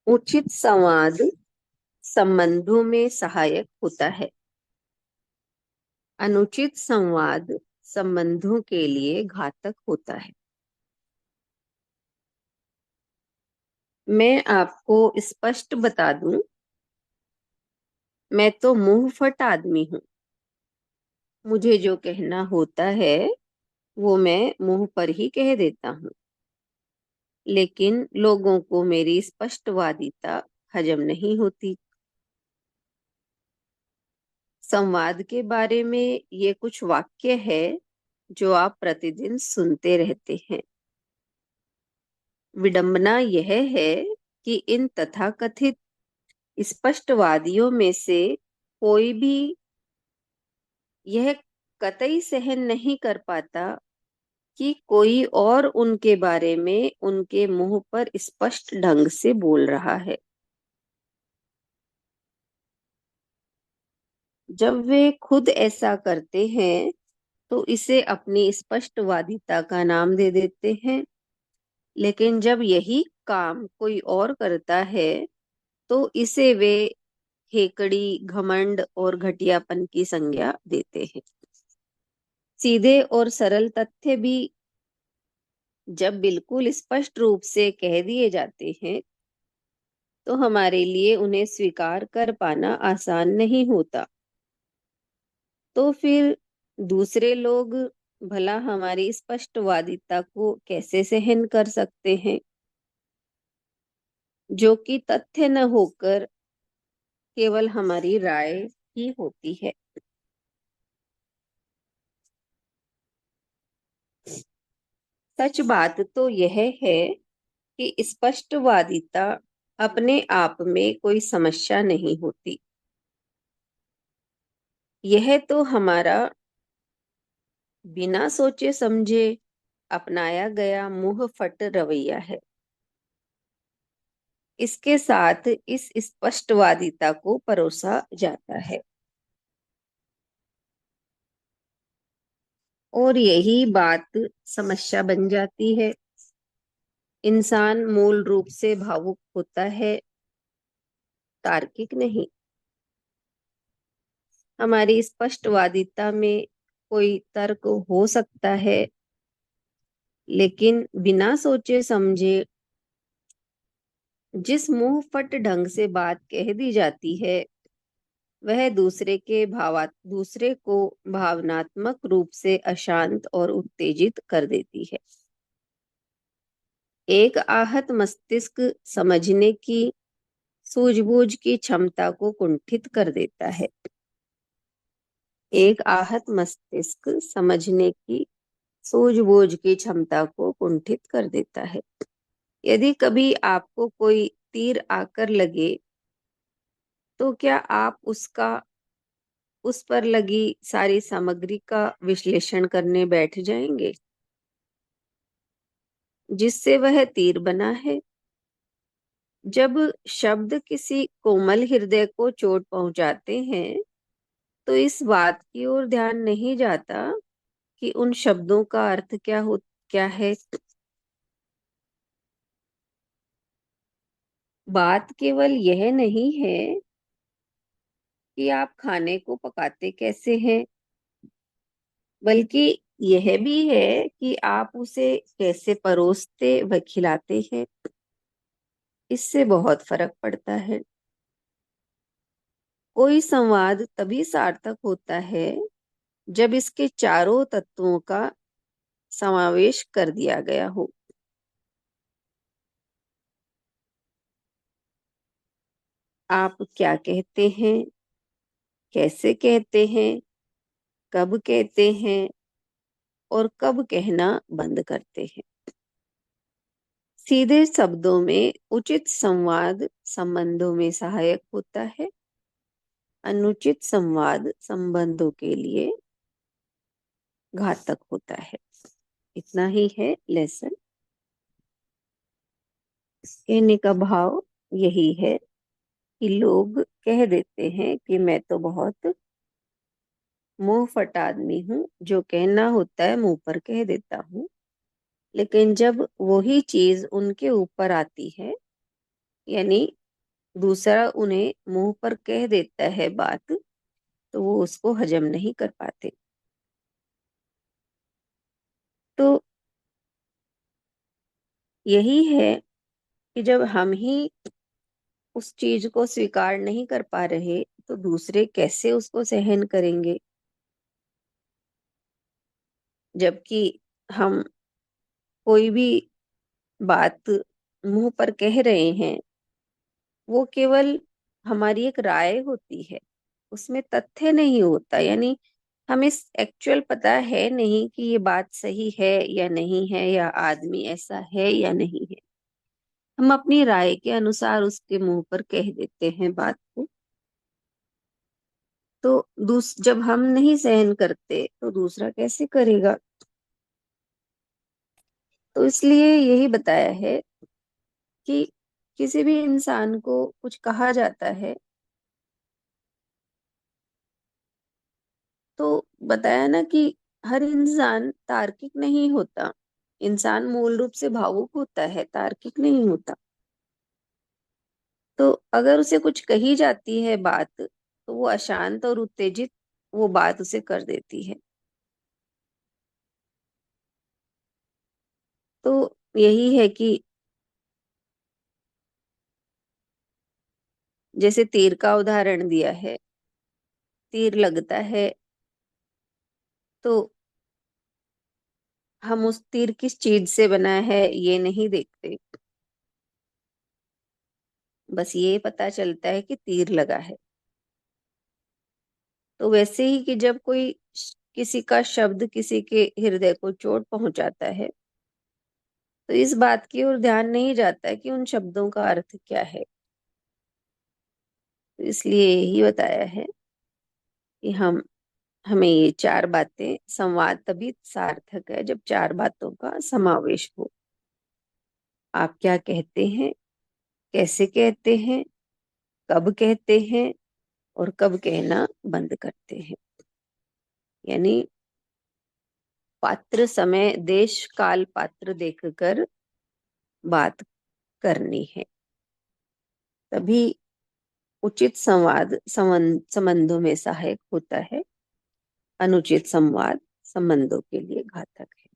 उचित संवाद संबंधों में सहायक होता है। अनुचित संवाद संबंधों के लिए घातक होता है। मैं आपको स्पष्ट बता दूं, मैं तो मुंह फट आदमी हूं। मुझे जो कहना होता है वो मैं मुंह पर ही कह देता हूं, लेकिन लोगों को मेरी स्पष्टवादिता हजम नहीं होती। संवाद के बारे में ये कुछ वाक्य है जो आप प्रतिदिन सुनते रहते हैं। विडंबना यह है कि इन तथाकथित स्पष्टवादियों में से कोई भी यह कतई सहन नहीं कर पाता कि कोई और उनके बारे में उनके मुंह पर स्पष्ट ढंग से बोल रहा है। जब वे खुद ऐसा करते हैं तो इसे अपनी स्पष्टवादिता का नाम दे देते हैं, लेकिन जब यही काम कोई और करता है तो इसे वे हेकड़ी, घमंड और घटियापन की संज्ञा देते हैं। सीधे और सरल तथ्य भी जब बिल्कुल स्पष्ट रूप से कह दिए जाते हैं तो हमारे लिए उन्हें स्वीकार कर पाना आसान नहीं होता। तो फिर दूसरे लोग भला हमारी स्पष्टवादिता को कैसे सहन कर सकते हैं, जो कि तथ्य न होकर केवल हमारी राय ही होती है। सच बात तो यह है कि स्पष्टवादिता अपने आप में कोई समस्या नहीं होती। यह तो हमारा बिना सोचे समझे अपनाया गया मुंह फट रवैया है। इसके साथ इस स्पष्टवादिता को परोसा जाता है और यही बात समस्या बन जाती है। इंसान मूल रूप से भावुक होता है, तार्किक नहीं। हमारी स्पष्टवादिता में कोई तर्क हो सकता है, लेकिन बिना सोचे समझे जिस मुंह फट ढंग से बात कह दी जाती है वह दूसरे को भावनात्मक रूप से अशांत और उत्तेजित कर देती है। एक आहत मस्तिष्क समझने की सूझबूझ की क्षमता को कुंठित कर देता है। एक आहत मस्तिष्क समझने की सूझबूझ की क्षमता को कुंठित कर देता है। यदि कभी आपको कोई तीर आकर लगे तो क्या आप उस पर लगी सारी सामग्री का विश्लेषण करने बैठ जाएंगे जिससे वह तीर बना है? जब शब्द किसी कोमल हृदय को चोट पहुंचाते हैं तो इस बात की ओर ध्यान नहीं जाता कि उन शब्दों का अर्थ क्या है। बात केवल यह नहीं है कि आप खाने को पकाते कैसे हैं, बल्कि यह भी है कि आप उसे कैसे परोसते व खिलाते हैं। इससे बहुत फर्क पड़ता है। कोई संवाद तभी सार्थक होता है जब इसके चारों तत्वों का समावेश कर दिया गया हो। आप क्या कहते हैं, कैसे कहते हैं, कब कहते हैं और कब कहना बंद करते हैं। सीधे शब्दों में उचित संवाद संबंधों में सहायक होता है। अनुचित संवाद संबंधों के लिए घातक होता है। इतना ही है लेसन। कहने का भाव यही है कि लोग कह देते हैं कि मैं तो बहुत मुंह फट आदमी हूँ, जो कहना होता है मुंह पर कह देता हूँ, लेकिन जब वही चीज उनके ऊपर आती है, यानी दूसरा उन्हें मुंह पर कह देता है बात, तो वो उसको हजम नहीं कर पाते। तो यही है कि जब हम ही उस चीज को स्वीकार नहीं कर पा रहे, तो दूसरे कैसे उसको सहन करेंगे। जबकि हम कोई भी बात मुंह पर कह रहे हैं, वो केवल हमारी एक राय होती है, उसमें तथ्य नहीं होता। यानी हमें एक्चुअल पता है नहीं कि ये बात सही है या नहीं है, या आदमी ऐसा है या नहीं है। हम अपनी राय के अनुसार उसके मुंह पर कह देते हैं बात को। तो जब हम नहीं सहन करते तो दूसरा कैसे करेगा। तो इसलिए यही बताया है कि किसी भी इंसान को कुछ कहा जाता है, तो बताया ना कि हर इंसान तार्किक नहीं होता। इंसान मूल रूप से भावुक होता है, तार्किक नहीं होता। तो अगर उसे कुछ कही जाती है बात, तो वो अशांत और उत्तेजित वो बात उसे कर देती है। तो यही है कि जैसे तीर का उदाहरण दिया है, तीर लगता है तो हम उस तीर किस चीज से बना है ये नहीं देखते, बस ये पता चलता है कि तीर लगा है। तो वैसे ही कि जब कोई किसी का शब्द किसी के हृदय को चोट पहुंचाता है, तो इस बात की ओर ध्यान नहीं जाता कि उन शब्दों का अर्थ क्या है। तो इसलिए यही बताया है कि हमें ये चार बातें, संवाद तभी सार्थक है जब चार बातों का समावेश हो। आप क्या कहते हैं, कैसे कहते हैं, कब कहते हैं, और कब कहना बंद करते हैं। यानी पात्र, समय, देश, काल, पात्र देखकर बात करनी है, तभी उचित संवाद संबंधों में सहायक होता है। अनुचित संवाद संबंधों के लिए घातक है।